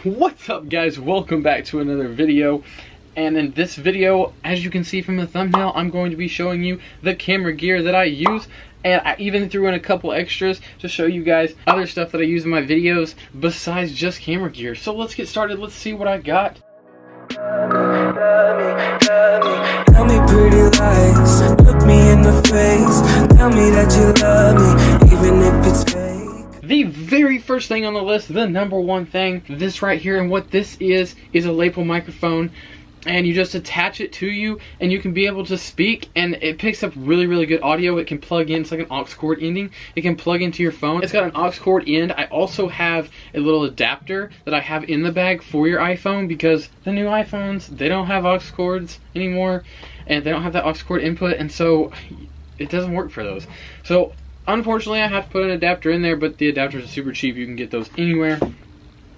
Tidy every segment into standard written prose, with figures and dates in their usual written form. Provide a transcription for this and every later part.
What's up, guys? Welcome back to another video. And in this video, as you can see from the thumbnail, I'm going to be showing you the camera gear that I use, and I even threw in a couple extras to show you guys other stuff that I use in my videos besides just camera gear. So let's get started. Let's see what I got. Tell me pretty lies, look me in the face, tell me that you love me, even if it's fake. The very first thing on the list, the number one thing, this right here, and what this is a lapel microphone. And you just attach it to you and you can be able to speak, and it picks up really good audio. It can plug in, it's like an aux cord ending. It can plug into your phone. It's got an aux cord end. I also have a little adapter that I have in the bag for your iPhone, because the new iPhones, they don't have aux cords anymore, and they don't have that aux cord input, and so it doesn't work for those. So unfortunately I have to put an adapter in there, but the adapters are super cheap. You can get those anywhere.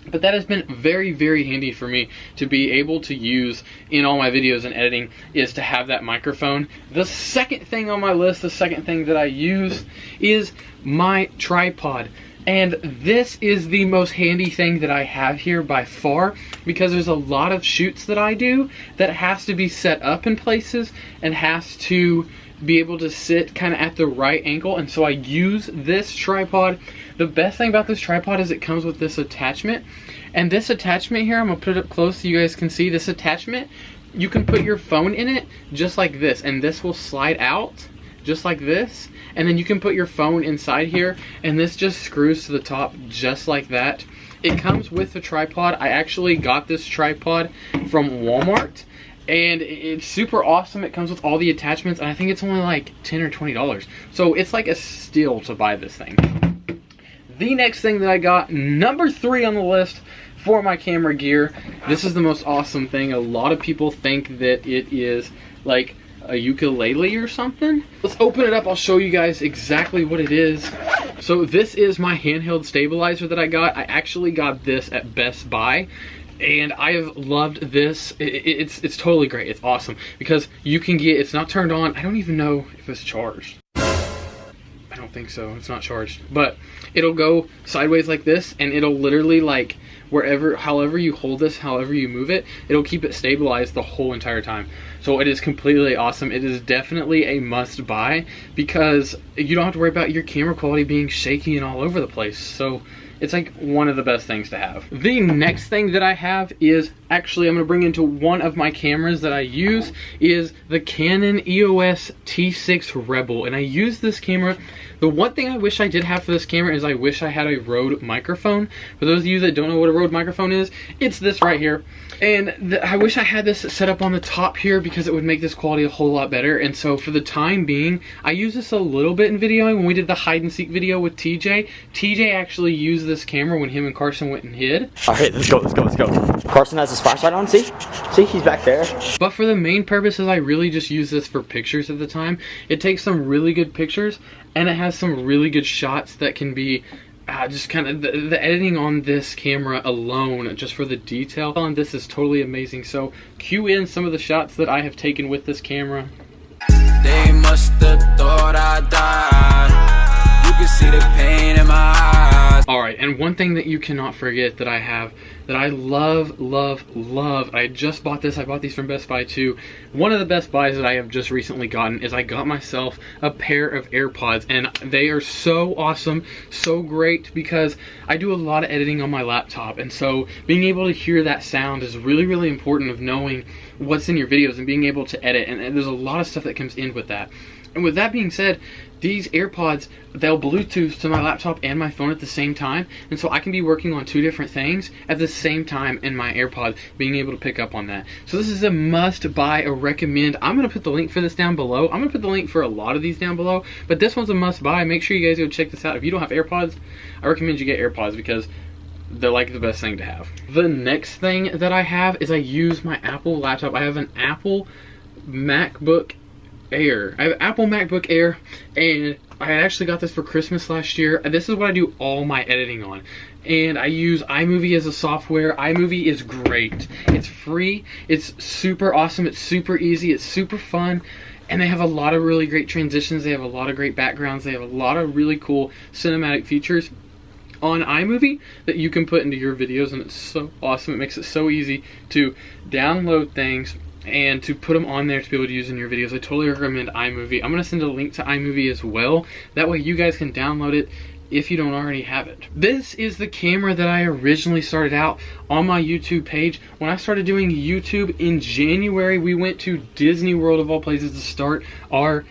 But that has been very handy for me to be able to use in all my videos and editing, is to have that microphone. The second thing on my list, the second thing that I use, is my tripod. And this is the most handy thing that I have here by far, because there's a lot of shoots that I do that has to be set up in places and has to be able to sit kind of at the right angle, and so I use this tripod. The best thing about this tripod is it comes with this attachment, and this attachment here, I'm gonna put it up close so you guys can see this attachment. You can put your phone in it just like this, and this will slide out just like this, and then you can put your phone inside here, and this just screws to the top just like that. It comes with the tripod. I actually got this tripod from Walmart, and it's super awesome. It comes with all the attachments, and I think it's only like $10 or $20. So it's like a steal to buy this thing. The next thing that I got, number 3 on the list for my camera gear. This is the most awesome thing. A lot of people think that it is like a ukulele or something. Let's open it up. I'll show you guys exactly what it is. So this is my handheld stabilizer that I got. I actually got this at Best Buy, and I have loved this. It's totally great. It's awesome because you can get, it's not turned on. I don't even know if it's charged. I don't think so. It's not charged, but it'll go sideways like this, and it'll literally, like, wherever, however you hold this, however you move it, it'll keep it stabilized the whole entire time. So it is completely awesome. It is definitely a must buy, because you don't have to worry about your camera quality being shaky and all over the place. So it's like one of the best things to have. The next thing that I have is, actually I'm going to bring into one of my cameras that I use, is the Canon EOS T6 Rebel. And I use this camera. The one thing I wish I did have for this camera is I wish I had a Rode microphone. For those of you that don't know what a Rode microphone is, it's this right here. And I wish I had this set up on the top here, because it would make this quality a whole lot better. And so for the time being, I use this a little bit in videoing. When we did the hide and seek video with TJ, TJ actually used this camera when him and Carson went and hid. Alright, let's go. Carson has his flashlight on, see? See, he's back there. But for the main purposes, I really just use this for pictures at the time. It takes some really good pictures, and it has some really good shots that can be just kind of, the editing on this camera alone, just for the detail on this, is totally amazing. So cue in some of the shots that I have taken with this camera. They must have thought I died. You can see the pain in my eyes. Alright, and one thing that you cannot forget that I have, that I love, I just bought this, I bought these from Best Buy too. One of the Best Buys that I have just recently gotten is I got myself a pair of AirPods, and they are so awesome, so great, because I do a lot of editing on my laptop, and so being able to hear that sound is really important, of knowing what's in your videos and being able to edit, and there's a lot of stuff that comes in with that. And with that being said, these AirPods, they'll Bluetooth to my laptop and my phone at the same time, and so I can be working on 2 different things at the same time in my AirPods, being able to pick up on that. So this is a must buy, a recommend. I'm going to put the link for this down below. I'm going to put the link for a lot of these down below, but this one's a must buy. Make sure you guys go check this out. If you don't have AirPods, I recommend you get AirPods, because they're like the best thing to have. The next thing that I have is I use my Apple laptop. I have an Apple MacBook Air. I have Apple MacBook Air, and I actually got this for Christmas last year. This is what I do all my editing on, and I use iMovie as a software. iMovie is great. It's free. It's super awesome. It's super easy. It's super fun. And they have a lot of really great transitions. They have a lot of great backgrounds. They have a lot of really cool cinematic features. on iMovie that you can put into your videos, and it's so awesome. It makes it so easy to download things and to put them on there to be able to use in your videos. I totally recommend iMovie. I'm going to send a link to iMovie as well. That way you guys can download it if you don't already have it. This is the camera that I originally started out on my YouTube page. When I started doing YouTube in January, we went to Disney World of all places to start our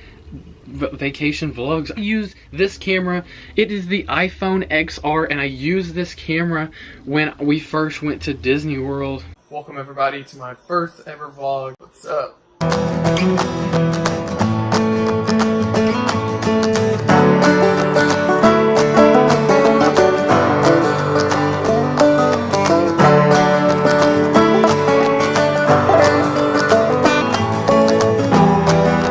vacation vlogs. I use this camera. It is the iPhone XR, and I used this camera when we first went to Disney World. Welcome everybody to my first ever vlog. What's up?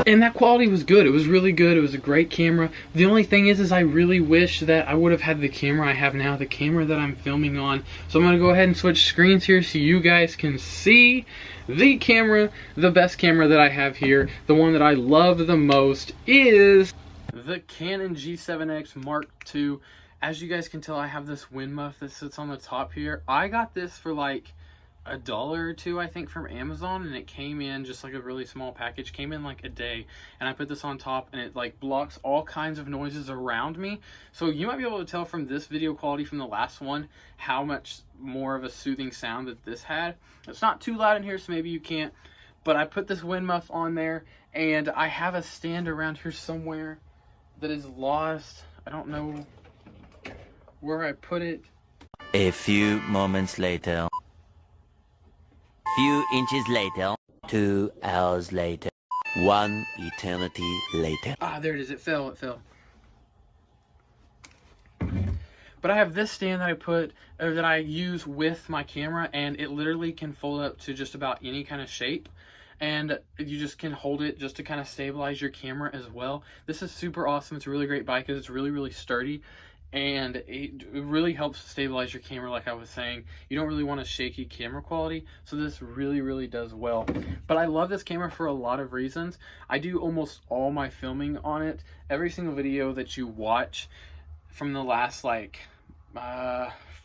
And that quality was good. It was really good. It was a great camera. The only thing is I really wish that I would have had the camera I have now, the camera that I'm filming on. So I'm going to go ahead and switch screens here so you guys can see the camera. The best camera that I have here, the one that I love the most, is the Canon G7X Mark II. As you guys can tell, I have this wind muff that sits on the top here. I got this for like $1 or $2, I think, from Amazon, and it came in just like a really small package. Came in like a day, and I put this on top, and it like blocks all kinds of noises around me. So you might be able to tell from this video quality from the last one how much more of a soothing sound that this had. It's not too loud in here, so maybe you can't, but I put this wind muff on there, and I have a stand around here somewhere that is lost. I don't know where I put it. A few moments later. Few inches later, 2 hours later, 1 eternity later. Ah, there it is. It fell. But I have this stand that I put, or that I use with my camera, and it literally can fold up to just about any kind of shape. And you just can hold it just to kind of stabilize your camera as well. This is super awesome. It's a really great bike because it's really, really sturdy. And it really helps stabilize your camera, like I was saying. You don't really want a shaky camera quality, so this really, really does well. But I love this camera for a lot of reasons. I do almost all my filming on it. Every single video that you watch from the last, like,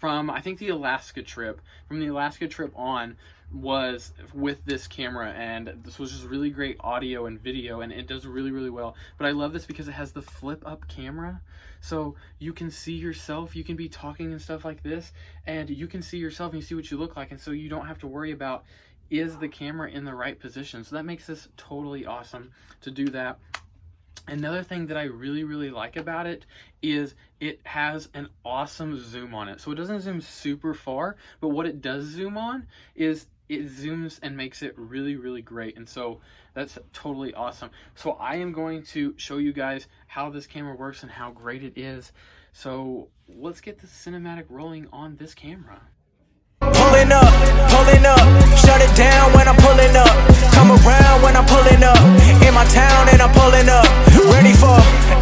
from, I think, the Alaska trip, from the Alaska trip on, was with this camera, and this was just really great audio and video, and it does really, really well. But I love this because it has the flip up camera, so you can see yourself. You can be talking and stuff like this, and you can see yourself and you see what you look like, and so you don't have to worry about, is the camera in the right position? So that makes this totally awesome to do that. Another thing that I really, really like about it is it has an awesome zoom on it. So it doesn't zoom super far, but what it does zoom on is it zooms and makes it really, really great. And so that's totally awesome. So I am going to show you guys how this camera works and how great it is. So let's get the cinematic rolling on this camera. Pulling up, shut it down when I'm pulling up. Come around when I'm pulling up. In my town and I'm pulling up. Ready for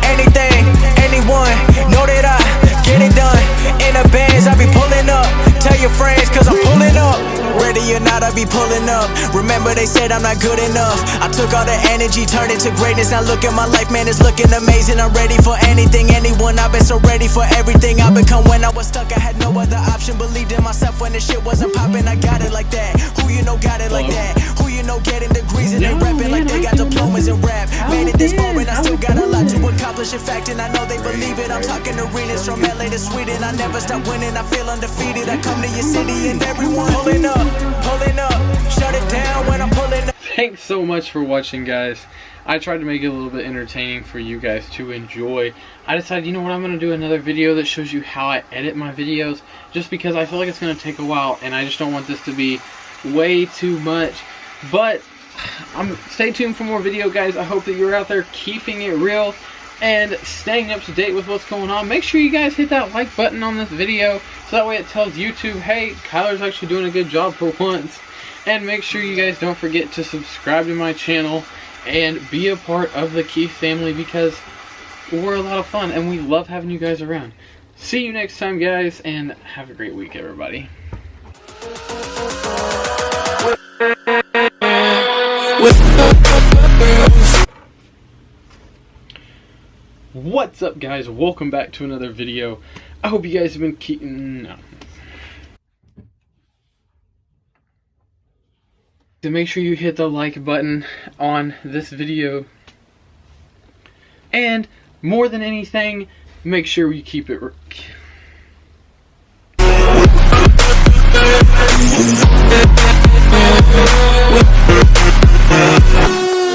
anything, anyone. Know that I get it done. In the bands, I be pulling up. Tell your friends, cause I'm pulling up. Ready or not, I be pulling up. Remember they said I'm not good enough. I took all the energy, turned it to greatness. Now look at my life, man, it's looking amazing. I'm ready for anything, anyone. I've been so ready for everything I become. When I was stuck, I had no other option. Believed in myself when the shit wasn't popping. I got it like that. Who you know got it like that? Who you know getting degrees and they rapping like they got diplomas in rap. Made it this far and I still got a lot to accomplish. In fact, and I know they believe it. I'm talking arenas from LA to Sweden. I never stop winning. I feel undefeated. I come to your city and everyone pulling up, shut it down when I'm pulling up. Thanks so much for watching, guys. I tried to make it a little bit entertaining for you guys to enjoy. I decided, you know what, I'm going to do another video that shows you how I edit my videos, just because I feel like it's going to take a while and I just don't want this to be way too much. But stay tuned for more video, guys. I hope that you're out there keeping it real and staying up to date with what's going on. Make sure you guys hit that like button on this video, so that way it tells YouTube, hey, Kyler's actually doing a good job for once. And make sure you guys don't forget to subscribe to my channel and be a part of the Keef family, because we're a lot of fun and we love having you guys around. See you next time, guys, and have a great week, everybody. What's up, guys? Welcome back to another video. I hope you guys have been keeping... No. So make sure you hit the like button on this video. And more than anything, make sure you keep it...